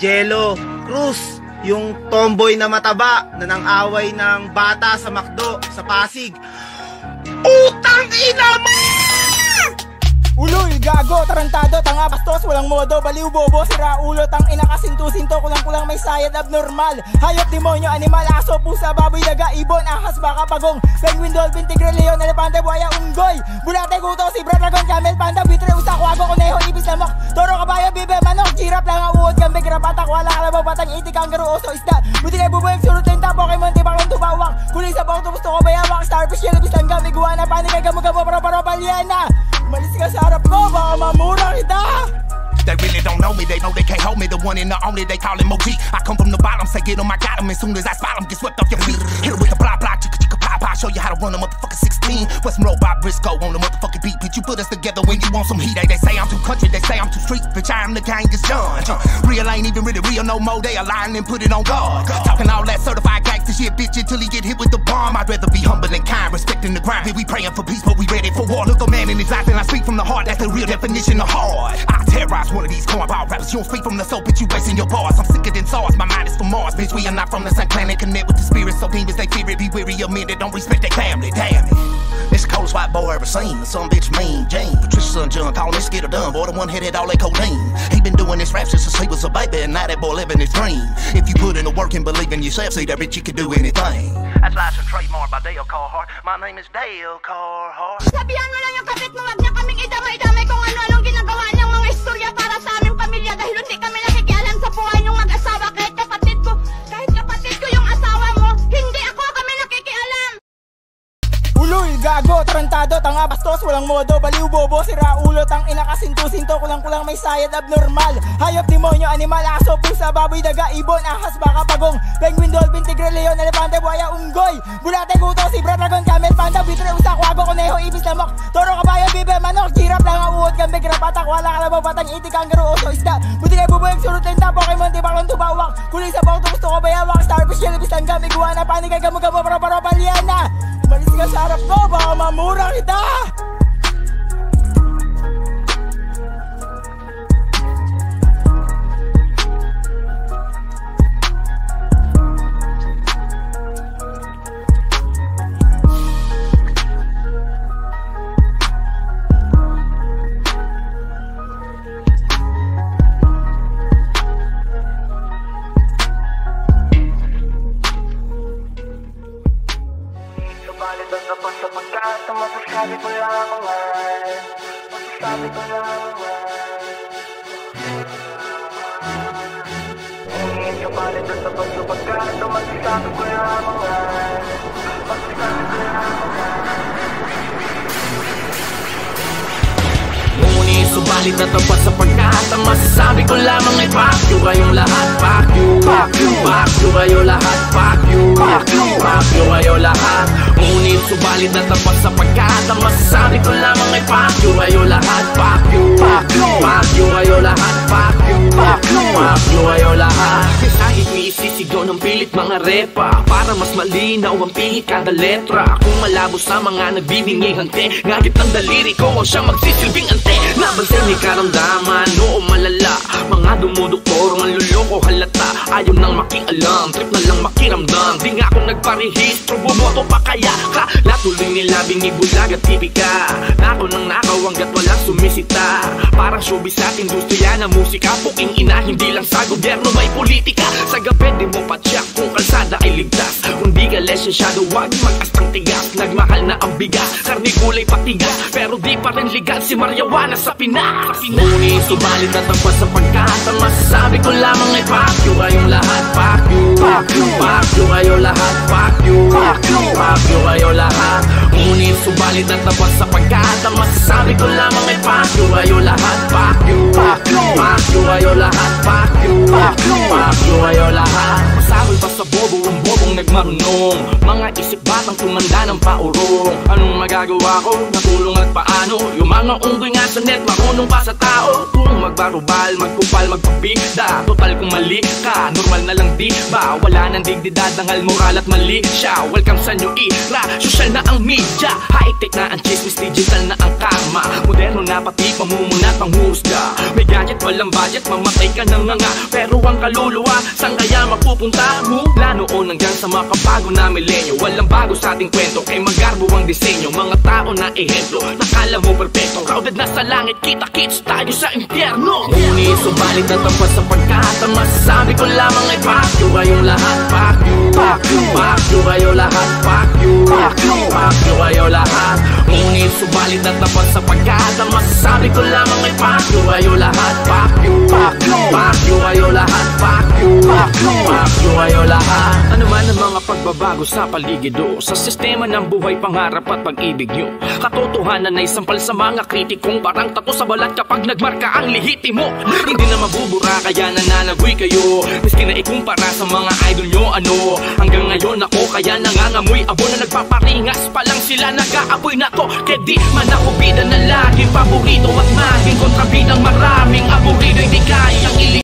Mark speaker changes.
Speaker 1: Jello Cruz, yung tomboy na mataba na nang-away ng bata sa McDo sa Pasig. Utang ina mo!
Speaker 2: Uloy, gago, tarantado, tanga, bastos, walang modo, baliw, bobo, sira ulo, tang ina, kasinto-sinto, kulang-kulang may sayad, abnormal. Hayop, demonyo, animal, aso, pusa, baboy, daga, ibon, ahas, baka, pagong, penguin, dolphin, tigre, leon, elepante, buhaya, unggoy, bulate, guto, zebra, dragon, camel, panda, bitre, usa, kwago, kuneho, ibis, lamok, toro, kabayo, bibe, manok, giraffe, lang, uod, gambig, rapatak, wala, kalabaw, batang, itik, kangaroo, oso, isda, buti kay bubuhay, surut, lenta, Pokemon, tibakong, tubawak, kuling sa bawang, tubusto ko, bayawak, starfish, yellow, bislanggam, iguana, panik, gamo-gamo, para baliana. Malis ka sa harap ko, baka mamura kita.
Speaker 3: They really don't know me, they know they can't hold me. The one and the only, they call him OG. I come from the bottom, say get 'em, I got 'em. As soon as I spot 'em, get swept off your feet. Hit 'em with the blah blah, chicka chicka pop pop. Show you how to run a motherfucking 16. West Robot Briscoe on the motherfucking beat. Bitch, you put us together when you want some heat. They say I'm too country, they say I'm too street. Bitch, I am the Genghis Khan. Real ain't even really real no more. They align and put it on guard. Talking all that certified gangsta shit, bitch, until he get hit with the bomb. I'd rather be humble and kind, respecting the grind. Here we praying for peace, but we ready for war. Look a man in his eyes and I speak from the heart. That's the real definition of hard. I terrorize one of these cornball rappers. You don't speak from the soul, bitch, you wasting your bars. I'm sicker than SARS, my mind is from Mars. Bitch, we are not from the same planet. Connect with the spirits, so demons they fear it. Be weary of men that don't respect their family. Damn it. It's the coldest white boy I ever seen. Some bitch mean Jane. Patricia son John calling this get her done. Boy, the one headed all that codeine. He been doing this rap since he was a baby, and now that boy living his dream. If you put in the work and believe in yourself, see that bitch, you can do anything. That's license trademark by Dale Carhart. My name is Dale Carhart.
Speaker 4: Sabihan mo lang yung kapit mo, wag niya kaming idamay-damay kung ano-anong ginagawa ng mga istorya para sa aming pamilya dahil hindi kami nakikialam sa buhay ng mag-asawa. Kahit kapatid ko yung asawa mo, hindi ako kami nakikialam.
Speaker 2: Uloy, gago, tarantado, tanga, bastos, walang modo, baliw, bobo, sira ulo, tang ina, kasinto-sinto, kulang-kulang may sayad, abnormal. Hayop, demonyo, animal, aso, pusa, baboy, daga, ibon, ahas, baka, pagong, penguin, dolphin, tigre, leon, elepante, buhaya, unggoy, bulate, guto, zebra, dragon, camel, panda, bitre, usa, kwago, kuneho, ibis, lamok, toro, kabayo, bibe, manok, giraffe, lang, uod, gambig, rapatak, wala, kalabaw, batang, itik, kangaroo, oso, isda, buti kay bubuhay, surut, lenta, Pokemon, tibakong, tubawak, kuling sa bawang, tubusto ko, bayawak, starfish, yellow, bislanggam, iguana, panik, gamo-gamo, para baliana. Malis ka sa harap ko, baka mamura kita.
Speaker 5: Masasabi ko lamang Ngunit kapalit at tapos sa pagkato masasabi ko lamang Ngunit subalit na tapat sa pagkata masasabi ko lamang ay fuck you kayong lahat. Fuck you, fuck you, fuck you kayo lahat. Fuck you, fuck you, fuck you kayo lahat. Ngunit subalit na tapat sa pagkata masasabi ko lamang ay fuck you kayo lahat. Fuck you, fuck you, fuck you kayo lahat. Fuck you, fuck you, fuck you kayo lahat. Kahit isisigaw ng pilit mga repa para mas malinaw ang pihit kada letra. Kung malabo sa mga nagbibingi hante ngagit ng daliri ko ang siyang magsisilbing ante. Nabansin ni karamdaman, oo malala. Mga dumuduktor, manluloko halata. Ayaw nang makialam, trip na lang makiramdam. Di nga ako nagparehistro, bumoto pa kaya ka. Latuloy nilabing ibulag at tipika. Nako nang nakaw hanggat walang sumisita. Parang showbiz at industriya na musika. Puking ina, hindi lang sa gobyerno may politika. Sa gabi di mo pa check kung kalsada ay ligtas. Kung di ka lesensyado, wag mag-astang tigas. Nagmahal na ang bigas, karni gulay patigas. Pero di pa rin legal si Marijuana sa Pinas. Ngunit subalit na tapat sa pagkata masasabi ko lamang ay fuck you kayong lahat. Fuck you, fuck you, fuck you kayo lahat. Fuck you, fuck you, fuck you kayo lahat. Ngunit subalit na tapat sa pagkata masasabi ko lamang ay fuck you kayo lahat. Fuck you, fuck you, fuck you kayo lahat. Fuck you, fuck you, fuck you kayo lahat. Masabol pa sa bobo ang bobong nagmarunong. Mga isip batang tumanda ng paurong. Anong magagawa ko? Natulong at paano? Yung mga unggoy nga sa net marunong pa sa tao. Kung magbarubal, magkupal, magpabigda. Total kung mali ka, normal na lang di di ba? Wala nang digdidad ang moral at mali siya. Welcome sa new era, social na ang media. High-tech na ang chismis, digital na ang karma. Moderno na pati pamumunat pang husga. May gadget, walang budget, mamatay ka na nga. Pero ang kaluluwa, saan kaya mapupunta? Mula noon hanggang sa makabago na milenyo. Walang bago sa ating kwento, kay magarbo ang disenyo. Mga tao na ehemplo, nakala mo perfecto. Crowded na sa langit, kita-kits tayo sa impyerno. Ngunit subalit na tapat sa pagkata, masasabi ko lamang ay fuck you kayong lahat. Fuck you, fuck you, fuck you kayo lahat. Fuck you, fuck you, fuck you kayo lahat. Ngunit subalit na tapat sa pagkata, masasabi ko lamang ay fuck you kayo lahat. Fuck you, fuck you, fuck you kayo lahat. Fuck you, fuck you, fuck you kayo lahat. Ano man ang mga pagbabago sa paligido, sa sistema ng buhay, pangarap at pag-ibig nyo, katotohanan ay sampal sa mga kritikong parang tato sa balat kapag nagmarka ang lihitimo. Hindi na mabubura kaya nananagoy kayo, miski na ikumpara sa mga idol nyo. Ano, hanggang ngayon ako kaya nangangamoy abo na nagpaparingas pa lang sila nag-aapoy na to. Kaya di man ako bida na laging paborito at maging kontrabidang maraming aburido. Hindi kayang